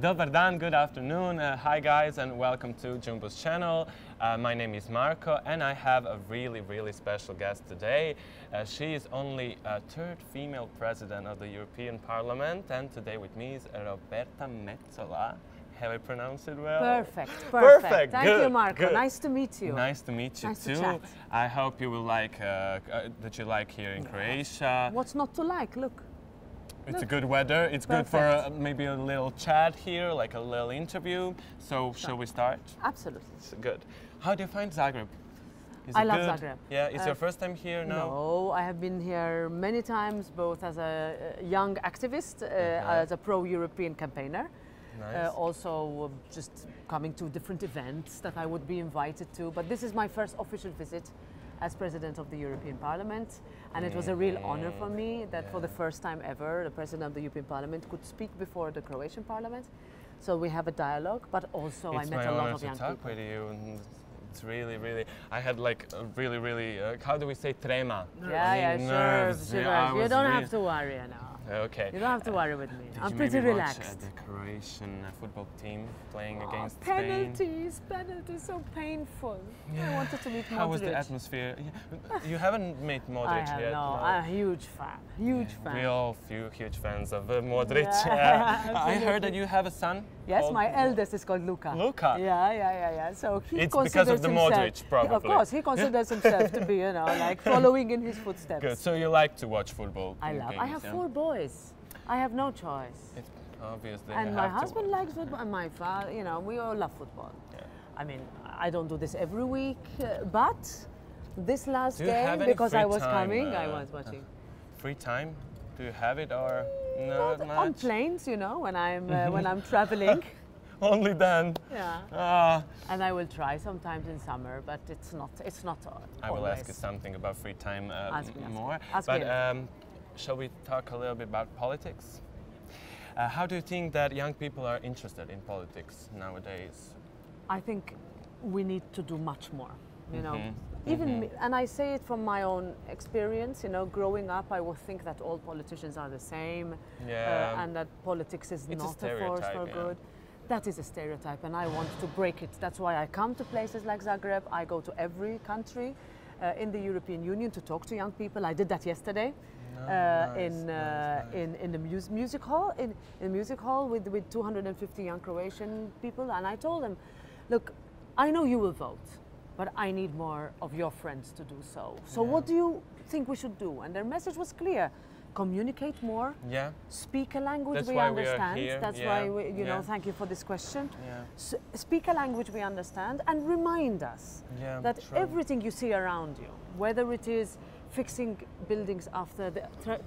Dobar dan, good afternoon. Hi guys and welcome to JoomBoos channel. My name is Marco and I have a really special guest today. She is only a third female president of the European Parliament, and today with me is Roberta Metsola. Have I pronounced it well? Perfect. Thank good, you, Marco. good. Nice to meet you. Nice to meet you nice too. To chat. I hope you will like that you like here in Croatia. What's not to like? Look. It's a good weather. It's Perfect. good for maybe a little chat here, like a little interview. So shall we start? Absolutely. It's good. How do you find Zagreb? Is I it love good? Zagreb. Yeah, is your first time here now? No, I have been here many times, both as a young activist, as a pro-European campaigner. Nice. Also just coming to different events that I would be invited to. But this is my first official visit as President of the European Parliament, and it was a real honor for me that for the first time ever the President of the European Parliament could speak before the Croatian Parliament. So we have a dialogue, but also I met a lot of young people. It's my honor to talk with you. And it's really, I had like a really, how do we say trema? Yeah, nerves. sure. Yeah, you don't have to worry now. Okay. You don't have to worry with me. I'm Did pretty you maybe relaxed. watch the Croatian football team playing against penalties, Spain? penalties, so painful. Yeah. I wanted to meet Modric. How was the atmosphere? You haven't met Modric I have, yet. no, I'm a huge fan. We're all huge fans of Modric. Yeah, I heard that you have a son. Yes, my eldest is called Luka. Luka? Yeah. So he it's considers because of the himself, Modric, probably. Of course, he considers himself to be, like following in his footsteps. Good. So you like to watch football? I love. Games, I have 4 boys. I have no choice. It's obviously. And my husband likes football, and my father. We all love football. Yeah. I mean, I don't do this every week, but this last game, any because free I was time, coming, I was watching. Free time? Do you have it or not much? on planes, when I'm traveling. Only then. Yeah. And I will try sometimes in summer, but it's not. I will ask you something about free time more. Ask but me. shall we talk a little bit about politics? How do you think that young people are interested in politics nowadays? I think we need to do much more. Even me, and I say it from my own experience. Growing up, I would think that all politicians are the same, and that politics is not a force for good. That is a stereotype, and I want to break it. That's why I come to places like Zagreb. I go to every country in the European Union to talk to young people. I did that yesterday. In the music hall with 250 young Croatian people, and I told them, look, I know you will vote, but I need more of your friends to do so. So what do you think we should do? And their message was clear: communicate more, speak a language we understand. That's why we, thank you for this question. Speak a language we understand, and remind us that everything you see around you, whether it is fixing buildings after the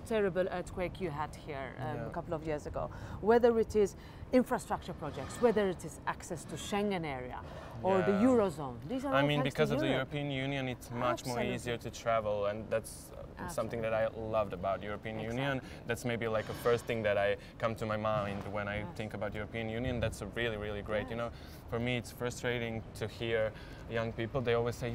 terrible earthquake you had here a couple of years ago, whether it is infrastructure projects, whether it is access to Schengen area or the Eurozone. These are all because of the European Union, it's much more easier to travel, and that's something that I loved about European Union. That's maybe like a first thing that I come to my mind when I think about European Union. That's a really great. For me, it's frustrating to hear young people. They always say,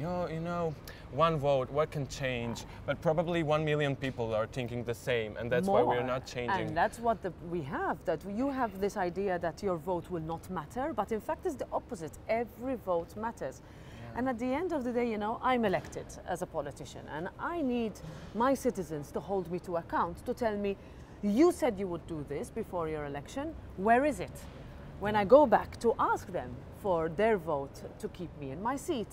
one vote, what can change? But probably 1 million people are thinking the same, and that's why we're not changing. And that's what we have. That you have this idea that your vote will not matter, but in fact, it's the opposite. Every vote matters. And at the end of the day, I'm elected as a politician, and I need my citizens to hold me to account, to tell me, you said you would do this before your election, where is it? When I go back to ask them for their vote to keep me in my seat.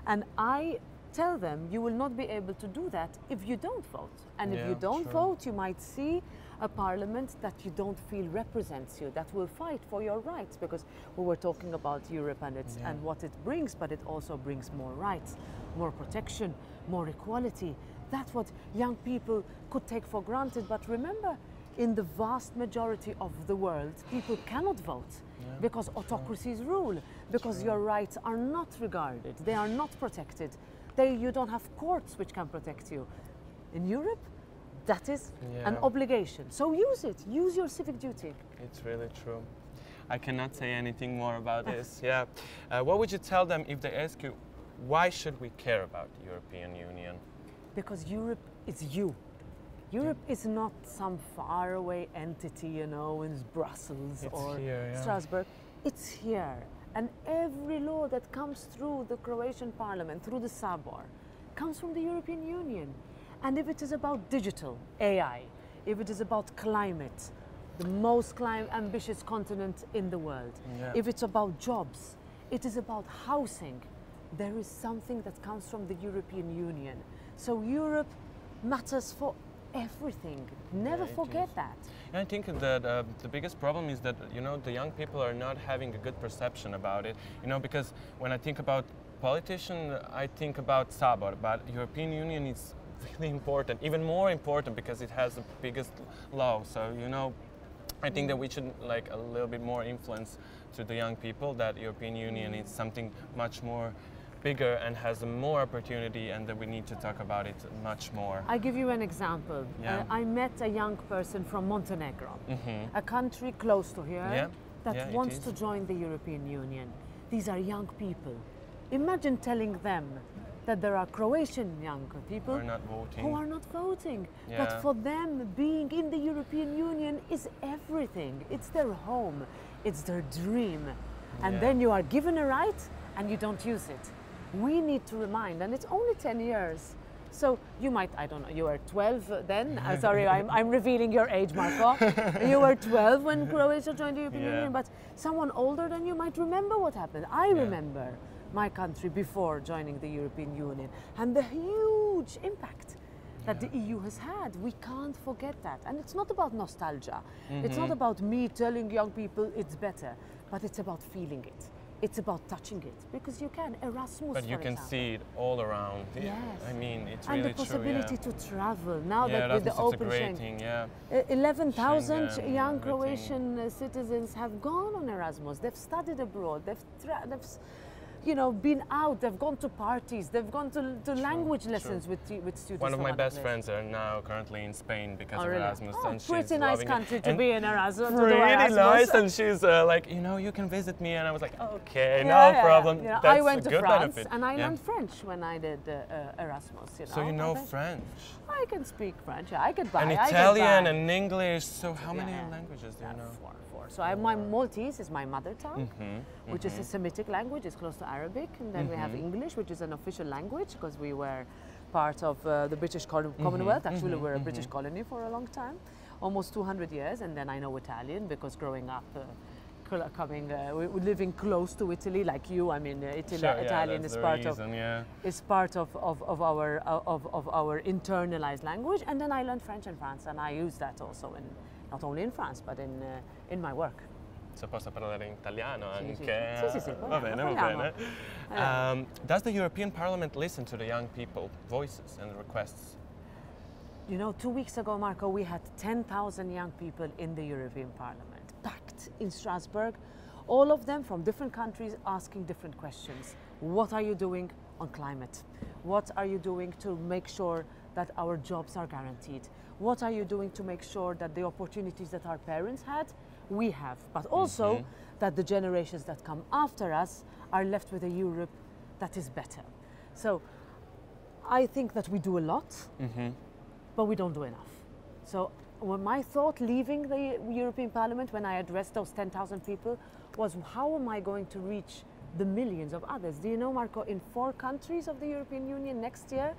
And I tell them, you will not be able to do that if you don't vote. And if you don't vote, you might see a parliament that you don't feel represents you, that will fight for your rights, because we were talking about Europe and and what it brings, but it also brings more rights, more protection, more equality. That's what young people could take for granted. But remember, in the vast majority of the world, people cannot vote because autocracies rule, because your rights are not regarded, they are not protected. You don't have courts which can protect you. In Europe, that is an obligation. So use it. Use your civic duty. It's really true. I cannot say anything more about this. What would you tell them if they ask you, why should we care about the European Union? Because Europe is you. Europe is not some faraway entity, you know, in Brussels or Strasbourg. It's here. And every law that comes through the Croatian parliament, through the Sabor, comes from the European Union. And if it is about digital, AI, if it is about climate, the most ambitious continent in the world, if it's about jobs, it is about housing, there is something that comes from the European Union. So Europe matters for everything. Never forget that. And I think that the biggest problem is that, you know, the young people are not having a good perception about it. You know, because when I think about politician, I think about Sabor, but European Union is really important, even more important because it has the biggest law. So, you know, I think that we should like a little bit more influence to the young people that European Union is something much more bigger and has more opportunity, and that we need to talk about it much more. I give you an example. I met a young person from Montenegro, a country close to here that wants to join the European Union. These are young people. Imagine telling them that there are Croatian young people who are not voting. But for them, being in the European Union is everything. It's their home, it's their dream. And then you are given a right and you don't use it. We need to remind, and it's only 10 years. So you might, I don't know, you were 12 then? Sorry, I'm revealing your age, Marco. You were 12 when Croatia joined the European Union, but someone older than you might remember what happened. I remember my country before joining the European Union and the huge impact that the EU has had. We can't forget that. And it's not about nostalgia. It's not about me telling young people it's better, but it's about feeling it. It's about touching it, because you can. Erasmus, but you can see it all around. Yes. I mean, it's really true. And the possibility to travel, now that with the open Schengen. 11,000 young Croatian citizens have gone on Erasmus. They've studied abroad. They've you know, been out, they've gone to parties, they've gone to language lessons with students. One of my best friends are now currently in Spain because of Erasmus. Oh, and pretty nice country to be in Erasmus. Really nice, and she's like, you know, you can visit me, and I was like, okay, no problem. You know, that's I went a to good France benefit. and I learned French when I did Erasmus. You know? So you know French? I can speak French, I could buy. And Italian and English, so how many languages do you know? Four. So my Maltese is my mother tongue, which is a Semitic language, it's close to Arabic. And then we have English, which is an official language, because we were part of the British Commonwealth. Actually, we were a British colony for a long time, almost 200 years. And then I know Italian, because growing up, living close to Italy, like you, I mean, Italian is part of our internalized language. And then I learned French in France, and I use that also not only in France, but in my work. Se posso parlare in italiano anche? Sì, va bene, va bene. Does the European Parliament listen to the young people, voices and requests? You know, 2 weeks ago, Marco, we had 10,000 young people in the European Parliament, packed in Strasbourg, all of them from different countries asking different questions. What are you doing on climate? What are you doing to make sure that our jobs are guaranteed? What are you doing to make sure that the opportunities that our parents had, we have, but also that the generations that come after us are left with a Europe that is better? So I think that we do a lot, but we don't do enough. So my thought leaving the European Parliament when I addressed those 10,000 people was, how am I going to reach the millions of others? Do you know, Marco, in 4 countries of the European Union next year,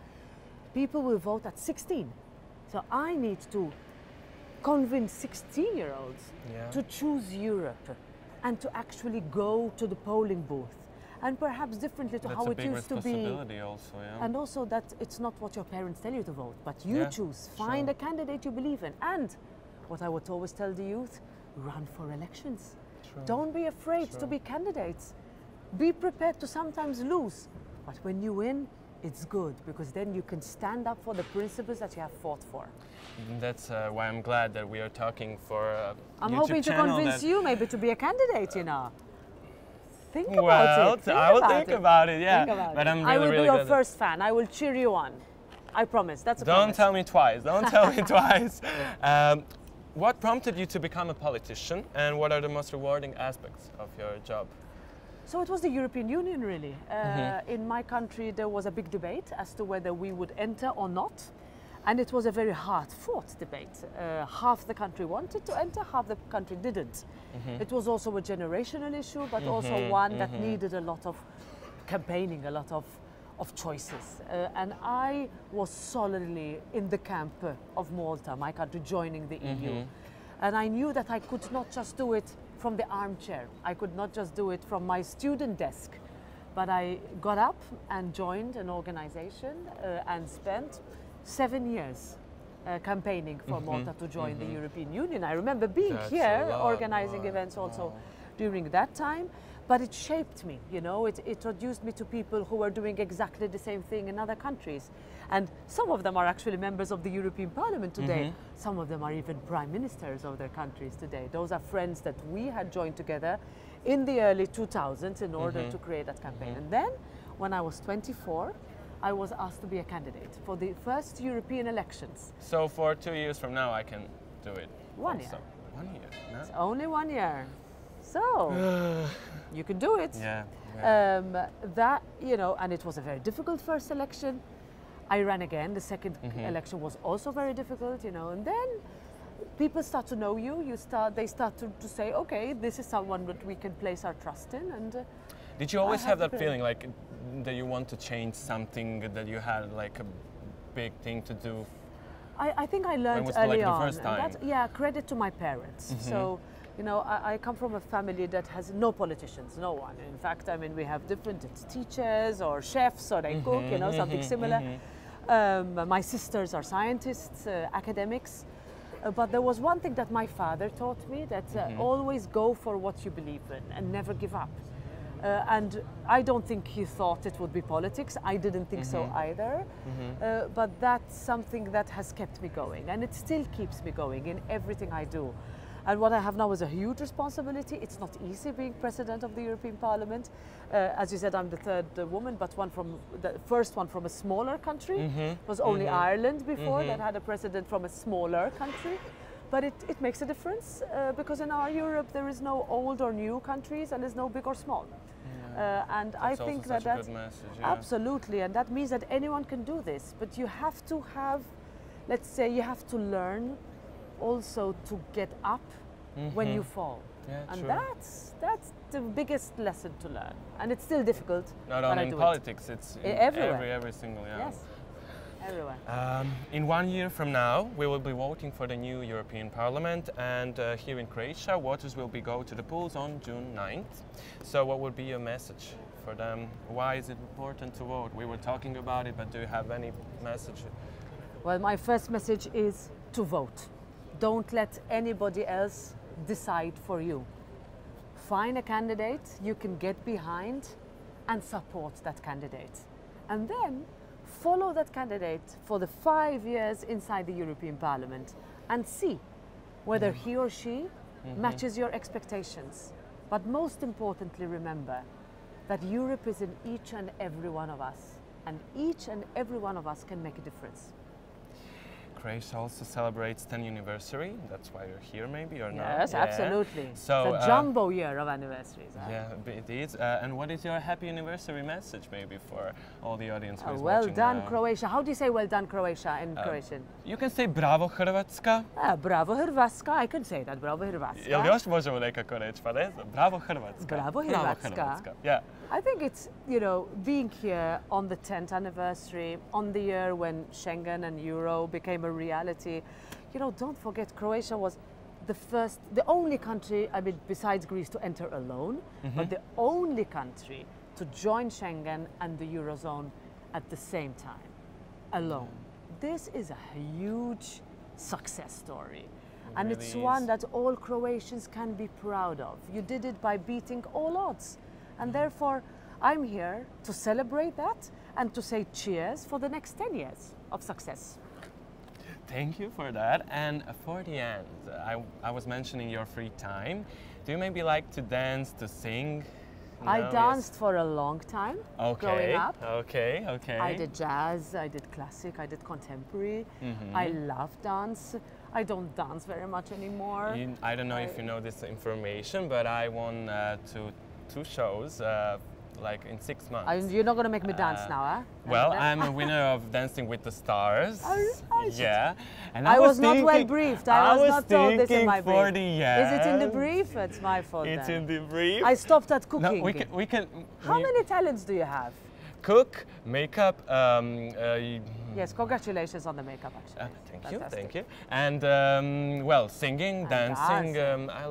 people will vote at 16. So I need to convince 16-year-olds to choose Europe and to actually go to the polling booth. And perhaps differently to how it used to be. Also, and also that it's not what your parents tell you to vote, but you choose. Find a candidate you believe in. And what I would always tell the youth, run for elections. Don't be afraid to be candidates. Be prepared to sometimes lose. But when you win, it's good, because then you can stand up for the principles that you have fought for. That's why I'm glad that we are talking for I'm hoping to convince you maybe to be a candidate, you know. Think about it. I will think about it, yeah. But I'm really, I will really be your first fan. I will cheer you on. I promise. That's a promise. Don't tell me twice. Don't tell me twice. What prompted you to become a politician, and what are the most rewarding aspects of your job? So it was the European Union, really. In my country, there was a big debate as to whether we would enter or not. And it was a very hard-fought debate. Half the country wanted to enter, half the country didn't. It was also a generational issue, but also one that needed a lot of campaigning, a lot of choices. And I was solidly in the camp of Malta, my country joining the EU. And I knew that I could not just do it from the armchair. I could not just do it from my student desk. But I got up and joined an organization and spent 7 years campaigning for Malta to join the European Union. I remember being here, organizing events also during that time, but it shaped me, you know, it introduced me to people who were doing exactly the same thing in other countries. And some of them are actually members of the European Parliament today. Some of them are even prime ministers of their countries today. Those are friends that we had joined together in the early 2000s in order to create that campaign. And then, when I was 24, I was asked to be a candidate for the first European elections. So for 2 years from now, I can do it. 1 year. 1 year. No? It's only 1 year. So you can do it. Yeah. That, you know, and it was a very difficult first election. I ran again. The second election was also very difficult, you know, and then people start to know you. They start to say, okay, this is someone that we can place our trust in. And did you always have that feeling, like that you want to change something, that you had like a big thing to do? I think I learned was early like the on. first time? Yeah, credit to my parents. So, you know, I come from a family that has no politicians, no one. In fact, I mean, we have different teachers or chefs or they cook, you know, something similar. My sisters are scientists, academics. But there was one thing that my father taught me, that always go for what you believe in and never give up. And I don't think he thought it would be politics. I didn't think so either. But that's something that has kept me going, and it still keeps me going in everything I do. And what I have now is a huge responsibility. It's not easy being president of the European Parliament. As you said, I'm the third woman, but the first one from a smaller country. It was only Ireland before that had a president from a smaller country. But it makes a difference because in our Europe there is no old or new countries, and there's no big or small. And I think that's a good message, yeah. Absolutely, and that means that anyone can do this. But you have to have, let's say, you have to learn also to get up when you fall. Yeah, and true. that's the biggest lesson to learn. And it's still difficult. Not only in politics, it's in every single, yeah. Yes, everywhere. In 1 year from now, we will be voting for the new European Parliament, and here in Croatia, voters will go to the polls on June 9th. So what would be your message for them? Why is it important to vote? We were talking about it, but do you have any message? Well, my first message is to vote. Don't let anybody else decide for you. Find a candidate you can get behind and support that candidate. And then follow that candidate for the 5 years inside the European Parliament and see whether he or she matches your expectations. But most importantly, remember that Europe is in each and every one of us, and each and every one of us can make a difference. Croatia also celebrates 10th anniversary. That's why you're here, maybe, or not? Yes, absolutely. So, it's a jumbo year of anniversaries. Yeah, it is. And what is your happy anniversary message, maybe, for all the audience who is well watching done, now? Croatia. How do you say well done, Croatia in Croatian? You can say bravo Hrvatska. Bravo Hrvatska. I can say that. Bravo Hrvatska. Jel još možemo nekako reći, pa ne znam? Bravo Hrvatska. Bravo Hrvatska. Yeah. I think it's, you know, being here on the 10th anniversary, on the year when Schengen and Euro became a reality. You know, don't forget, Croatia was the only country, I mean, besides Greece, to enter alone, but the only country to join Schengen and the Eurozone at the same time, alone. This is a huge success story. And it's one that all Croatians can be proud of. You did it by beating all odds. And therefore, I'm here to celebrate that and to say cheers for the next 10 years of success. Thank you for that. And for the end, I was mentioning your free time. Do you maybe like to dance, to sing? No, I danced for a long time growing up. Okay. I did jazz, I did classic, I did contemporary. I love dance. I don't dance very much anymore. I don't know if you know this information, but I won two shows like in 6 months. You're not going to make me dance now, huh? Well, I'm a winner of Dancing with the Stars. Yeah. And I was not well briefed. I was not told this in my brief. Is it in the brief? It's my fault. It's in the brief. I stopped at cooking. No, we can. How many talents do you have? Cook, makeup. Yes, congratulations on the makeup, actually. Thank you. And well, singing, dancing. I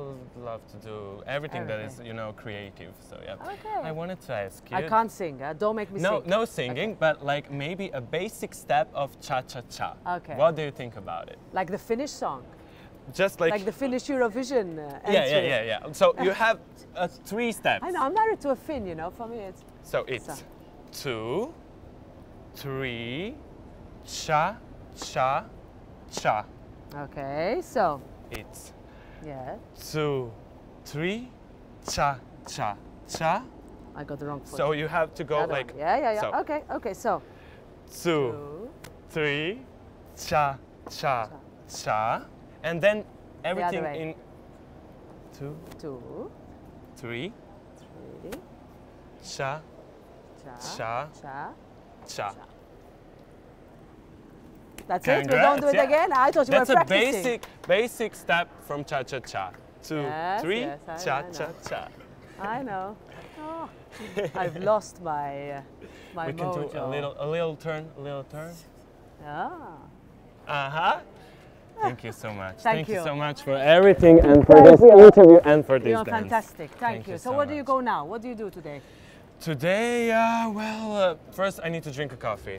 love to do everything that is, you know, creative. So yeah. Okay. I wanted to ask you. I can't sing. Don't make me sing. No singing, but like maybe a basic step of cha-cha-cha. Okay. What do you think about it? Like the Finnish song. Just like the Finnish Eurovision entry. Yeah. So you have 3 steps. I know. I'm married to a Finn. You know, for me it's. So it's 2, 3, cha, cha, cha. Okay, so. It's 2, 3, cha, cha, cha. I got the wrong foot. So you have to go like. Yeah. So Okay, so. 2, 3, cha, cha, cha. And then everything in 2, 3, cha, cha, cha. That's it? We don't do it again? I thought you were practicing. That's a basic step from cha-cha-cha. 2, 3, cha-cha-cha. I know. Oh, I've lost my mojo. We can do a little turn. Ah. Thank you so much. Thank you so much for everything and for this interview and for this dance. Fantastic. Thank you. So where do you go now? What do you do today? Today, well, first I need to drink a coffee.